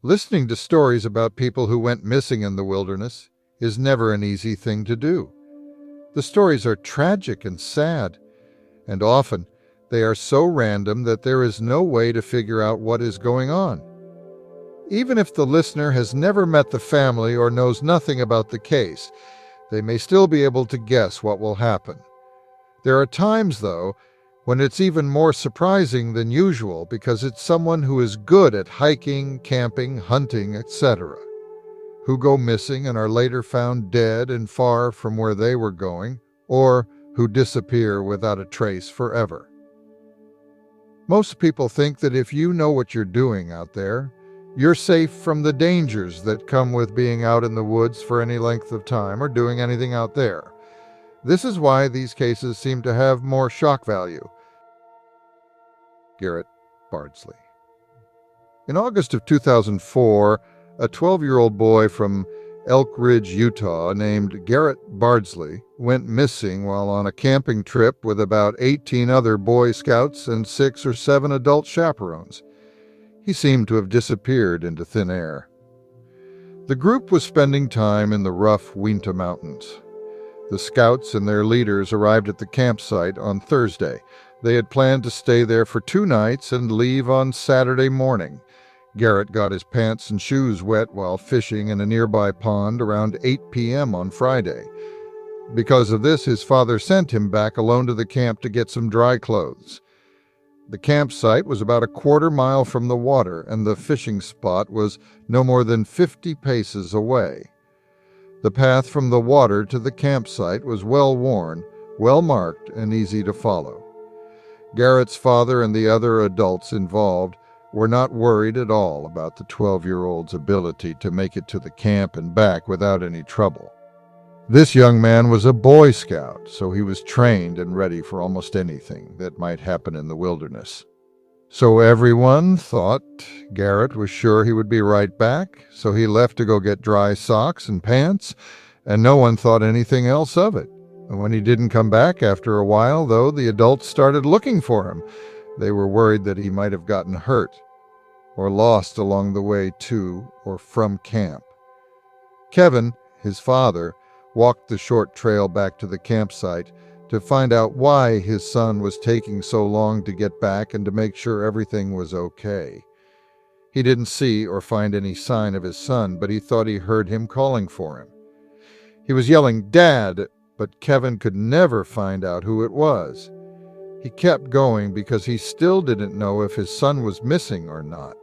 Listening to stories about people who went missing in the wilderness is never an easy thing to do. The stories are tragic and sad, and often they are so random that there is no way to figure out what is going on. Even if the listener has never met the family or knows nothing about the case, they may still be able to guess what will happen. There are times, though, when it's even more surprising than usual because it's someone who is good at hiking, camping, hunting, etc., who go missing and are later found dead and far from where they were going, or who disappear without a trace forever. Most people think that if you know what you're doing out there, you're safe from the dangers that come with being out in the woods for any length of time or doing anything out there. This is why these cases seem to have more shock value. Garrett Bardsley. In August of 2004, a 12-year-old boy from Elk Ridge, Utah, named Garrett Bardsley, went missing while on a camping trip with about 18 other Boy Scouts and 6 or 7 adult chaperones. He seemed to have disappeared into thin air. The group was spending time in the rough Uinta Mountains. The scouts and their leaders arrived at the campsite on Thursday. They had planned to stay there for 2 nights and leave on Saturday morning. Garrett got his pants and shoes wet while fishing in a nearby pond around 8 p.m. on Friday. Because of this, his father sent him back alone to the camp to get some dry clothes. The campsite was about a quarter-mile from the water, and the fishing spot was no more than 50 paces away. The path from the water to the campsite was well-worn, well-marked, and easy to follow. Garrett's father and the other adults involved were not worried at all about the 12-year-old's ability to make it to the camp and back without any trouble. This young man was a Boy Scout, so he was trained and ready for almost anything that might happen in the wilderness. So everyone thought Garrett was sure he would be right back, so he left to go get dry socks and pants, and no one thought anything else of it. And when he didn't come back after a while, though, the adults started looking for him. They were worried that he might have gotten hurt or lost along the way to or from camp. Kevin, his father, walked the short trail back to the campsite to find out why his son was taking so long to get back and to make sure everything was okay. He didn't see or find any sign of his son, but he thought he heard him calling for him. He was yelling, "Dad!" but Kevin could never find out who it was. He kept going because he still didn't know if his son was missing or not.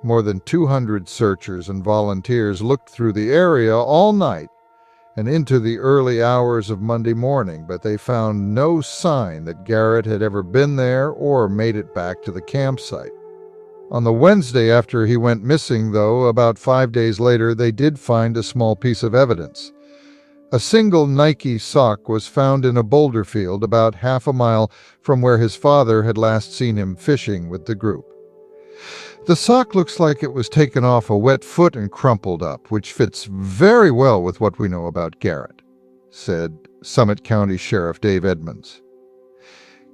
More than 200 searchers and volunteers looked through the area all night and into the early hours of Monday morning, but they found no sign that Garrett had ever been there or made it back to the campsite. On the Wednesday after he went missing, though, about 5 days later, they did find a small piece of evidence. A single Nike sock was found in a boulder field about half a mile from where his father had last seen him fishing with the group. The sock looks like it was taken off a wet foot and crumpled up, which fits very well with what we know about Garrett, said Summit County Sheriff Dave Edmonds.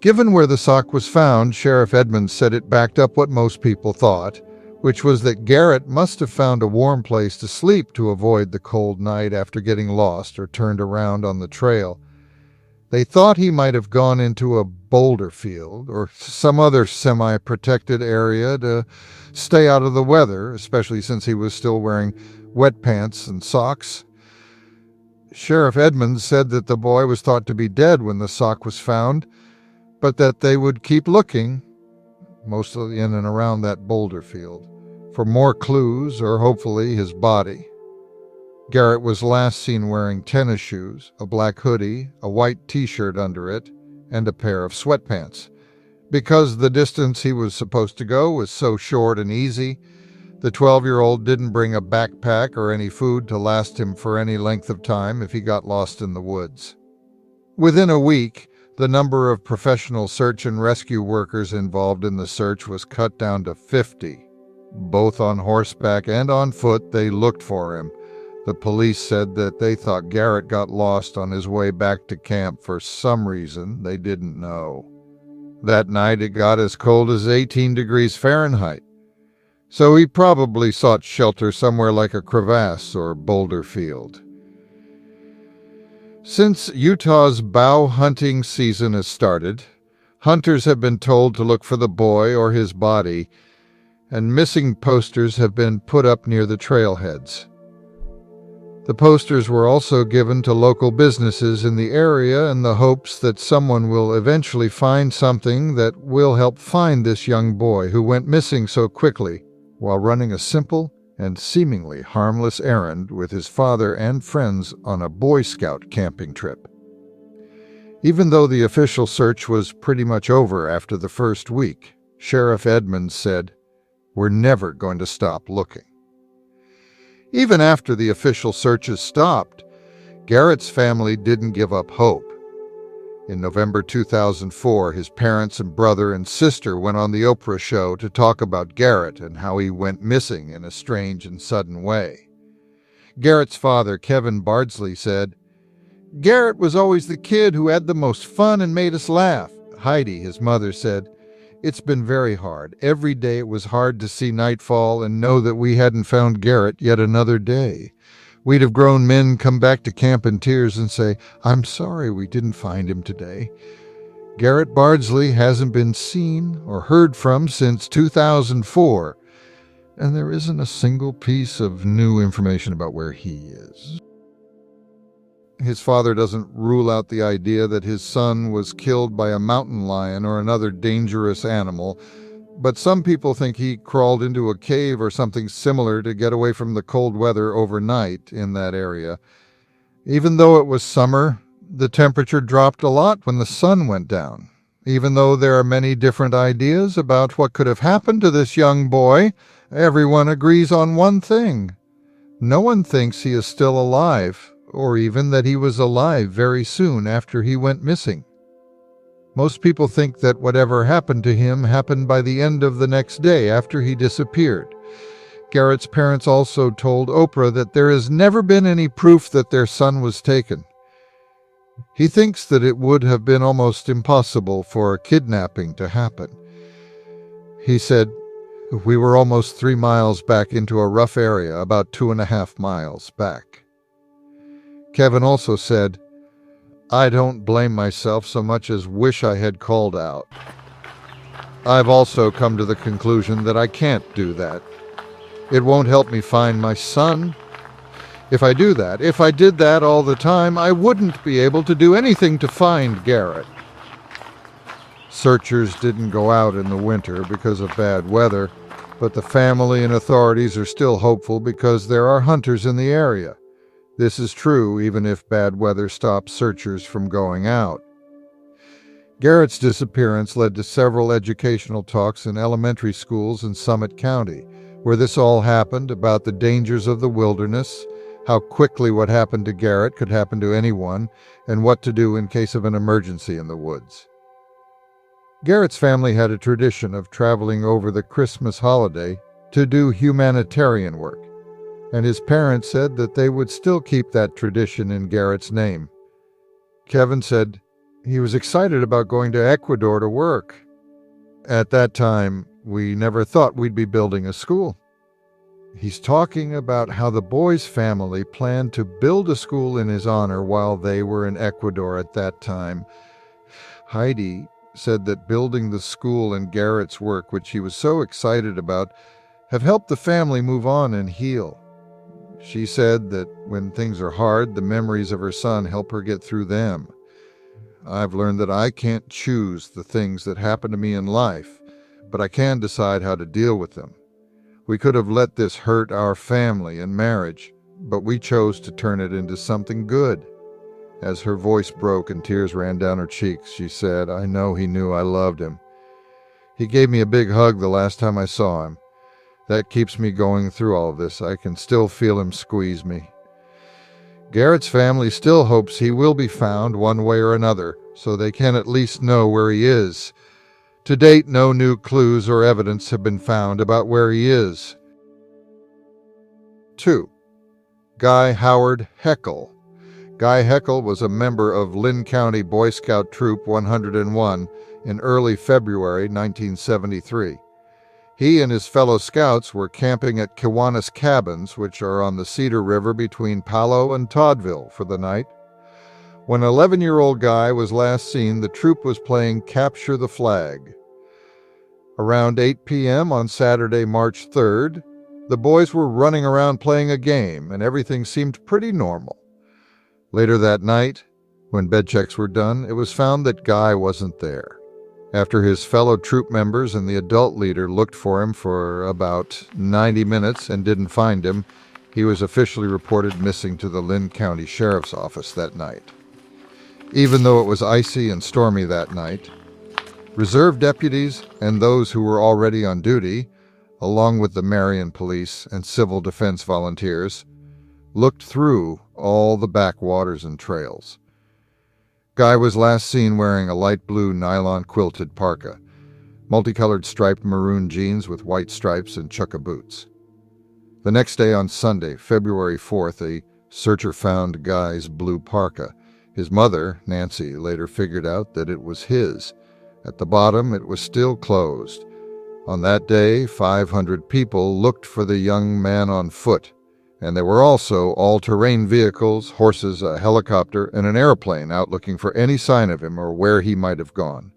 Given where the sock was found, Sheriff Edmonds said it backed up what most people thought, which was that Garrett must have found a warm place to sleep to avoid the cold night after getting lost or turned around on the trail. They thought he might have gone into a boulder field or some other semi-protected area to stay out of the weather, especially since he was still wearing wet pants and socks. Sheriff Edmonds said that the boy was thought to be dead when the sock was found, but that they would keep looking, mostly in and around that boulder field, for more clues or hopefully his body. Garrett was last seen wearing tennis shoes, a black hoodie, a white t-shirt under it, and a pair of sweatpants. Because the distance he was supposed to go was so short and easy, the 12-year-old didn't bring a backpack or any food to last him for any length of time if he got lost in the woods. Within a week, the number of professional search and rescue workers involved in the search was cut down to 50. Both on horseback and on foot, they looked for him. The police said that they thought Garrett got lost on his way back to camp for some reason they didn't know. That night it got as cold as 18 degrees Fahrenheit. so he probably sought shelter somewhere like a crevasse or boulder field. Since Utah's bow hunting season has started, hunters have been told to look for the boy or his body, and missing posters have been put up near the trailheads. The posters were also given to local businesses in the area in the hopes that someone will eventually find something that will help find this young boy who went missing so quickly while running a simple and seemingly harmless errand with his father and friends on a Boy Scout camping trip. Even though the official search was pretty much over after the first week, Sheriff Edmonds said, "We're never going to stop looking." Even after the official searches stopped, Garrett's family didn't give up hope. In November 2004, his parents and brother and sister went on the Oprah show to talk about Garrett and how he went missing in a strange and sudden way. Garrett's father, Kevin Bardsley, said, "Garrett was always the kid who had the most fun and made us laugh." Heidi, his mother, said, "It's been very hard. Every day it was hard to see nightfall and know that we hadn't found Garrett yet another day. We'd have grown men come back to camp in tears and say, 'I'm sorry we didn't find him today.' Garrett Bardsley hasn't been seen or heard from since 2004, and there isn't a single piece of new information about where he is." His father doesn't rule out the idea that his son was killed by a mountain lion or another dangerous animal, but some people think he crawled into a cave or something similar to get away from the cold weather overnight in that area. Even though it was summer, the temperature dropped a lot when the sun went down. Even though there are many different ideas about what could have happened to this young boy, everyone agrees on one thing. No one thinks he is still alive, or even that he was alive very soon after he went missing. Most people think that whatever happened to him happened by the end of the next day after he disappeared. Garrett's parents also told Oprah that there has never been any proof that their son was taken. He thinks that it would have been almost impossible for a kidnapping to happen. He said, "We were almost 3 miles back into a rough area, about 2.5 miles back." Kevin also said, "I don't blame myself so much as wish I had called out. I've also come to the conclusion that I can't do that. It won't help me find my son. If I did that all the time, I wouldn't be able to do anything to find Garrett." Searchers didn't go out in the winter because of bad weather, but the family and authorities are still hopeful because there are hunters in the area. This is true even if bad weather stops searchers from going out. Garrett's disappearance led to several educational talks in elementary schools in Summit County, where this all happened, about the dangers of the wilderness, how quickly what happened to Garrett could happen to anyone, and what to do in case of an emergency in the woods. Garrett's family had a tradition of traveling over the Christmas holiday to do humanitarian work, and his parents said that they would still keep that tradition in Garrett's name. Kevin said he was excited about going to Ecuador to work. "At that time, we never thought we'd be building a school." He's talking about how the boy's family planned to build a school in his honor while they were in Ecuador at that time. Heidi said that building the school and Garrett's work, which he was so excited about, have helped the family move on and heal. She said that when things are hard, the memories of her son help her get through them. "I've learned that I can't choose the things that happen to me in life, but I can decide how to deal with them. We could have let this hurt our family and marriage, but we chose to turn it into something good." As her voice broke and tears ran down her cheeks, she said, "I know he knew I loved him. He gave me a big hug the last time I saw him. That keeps me going through all of this. I can still feel him squeeze me." Garrett's family still hopes he will be found one way or another, so they can at least know where he is. To date, no new clues or evidence have been found about where he is. 2. Guy Howard Heckle. Guy Heckle was a member of Linn County Boy Scout Troop 101 in early February 1973. He and his fellow scouts were camping at Kiwanis Cabins, which are on the Cedar River between Palo and Toddville, for the night. When 11-year-old Guy was last seen, the troop was playing Capture the Flag. Around 8 p.m. on Saturday, March 3rd, the boys were running around playing a game, and everything seemed pretty normal. Later that night, when bed checks were done, it was found that Guy wasn't there. After his fellow troop members and the adult leader looked for him for about 90 minutes and didn't find him, he was officially reported missing to the Linn County Sheriff's Office that night. Even though it was icy and stormy that night, reserve deputies and those who were already on duty, along with the Marion Police and Civil Defense volunteers, looked through all the backwaters and trails. Guy was last seen wearing a light blue nylon quilted parka, multicolored striped maroon jeans with white stripes, and chukka boots. The next day on Sunday, February 4th, a searcher found Guy's blue parka. His mother, Nancy, later figured out that it was his. At the bottom, it was still closed. On that day, 500 people looked for the young man on foot, and there were also all-terrain vehicles, horses, a helicopter, and an airplane out looking for any sign of him or where he might have gone.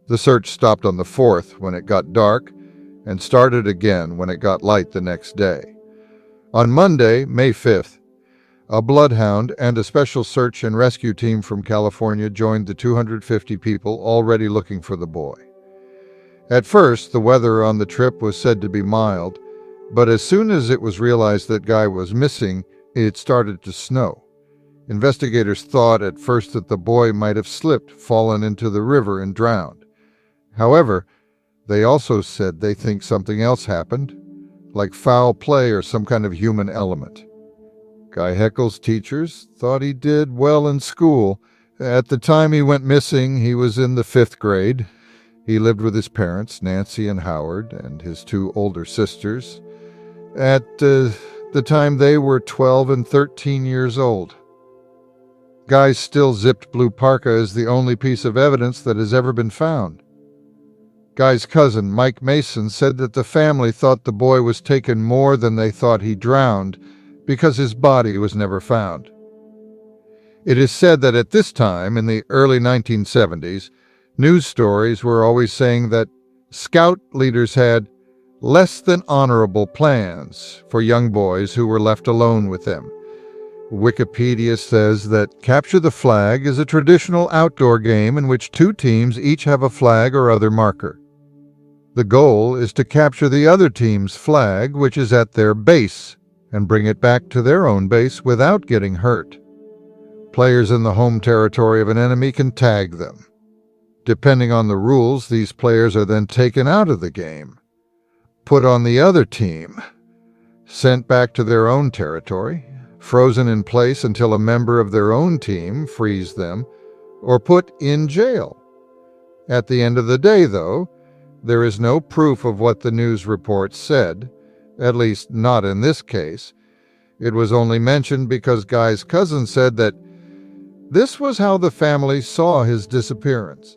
The search stopped on the 4th when it got dark, and started again when it got light the next day. On Monday, May 5th, a bloodhound and a special search and rescue team from California joined the 250 people already looking for the boy. At first, the weather on the trip was said to be mild, but as soon as it was realized that Guy was missing, it started to snow. Investigators thought at first that the boy might have slipped, fallen into the river, and drowned. However, they also said they think something else happened, like foul play or some kind of human element. Guy Heckle's teachers thought he did well in school. At the time he went missing, he was in the 5th grade. He lived with his parents, Nancy and Howard, and his 2 older sisters. At the time, they were 12 and 13 years old. Guy's still zipped blue parka is the only piece of evidence that has ever been found. Guy's cousin, Mike Mason, said that the family thought the boy was taken more than they thought he drowned because his body was never found. It is said that at this time, in the early 1970s, news stories were always saying that scout leaders had less than honorable plans for young boys who were left alone with them. Wikipedia says that Capture the Flag is a traditional outdoor game in which 2 teams each have a flag or other marker. The goal is to capture the other team's flag, which is at their base, and bring it back to their own base without getting hurt. Players in the home territory of an enemy can tag them. Depending on the rules, these players are then taken out of the game, put on the other team, sent back to their own territory, frozen in place until a member of their own team frees them, or put in jail. At the end of the day, though, there is no proof of what the news reports said, at least not in this case. It was only mentioned because Guy's cousin said that this was how the family saw his disappearance.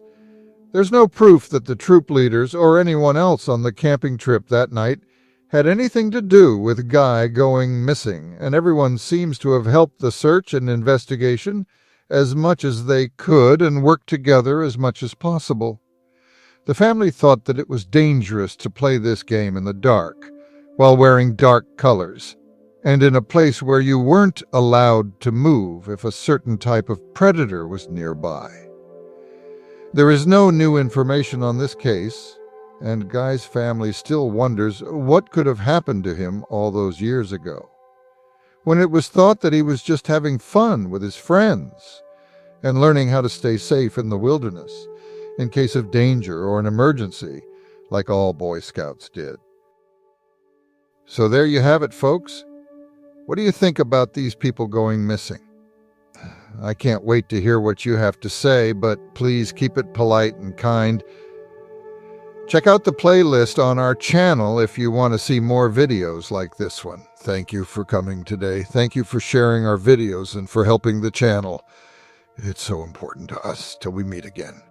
There's no proof that the troop leaders or anyone else on the camping trip that night had anything to do with Guy going missing, and everyone seems to have helped the search and investigation as much as they could and worked together as much as possible. The family thought that it was dangerous to play this game in the dark, while wearing dark colors, and in a place where you weren't allowed to move if a certain type of predator was nearby. There is no new information on this case, and Guy's family still wonders what could have happened to him all those years ago, when it was thought that he was just having fun with his friends and learning how to stay safe in the wilderness in case of danger or an emergency, like all Boy Scouts did. So there you have it, folks. What do you think about these people going missing? I can't wait to hear what you have to say, but please keep it polite and kind. Check out the playlist on our channel if you want to see more videos like this one. Thank you for coming today. Thank you for sharing our videos and for helping the channel. It's so important to us. Till we meet again.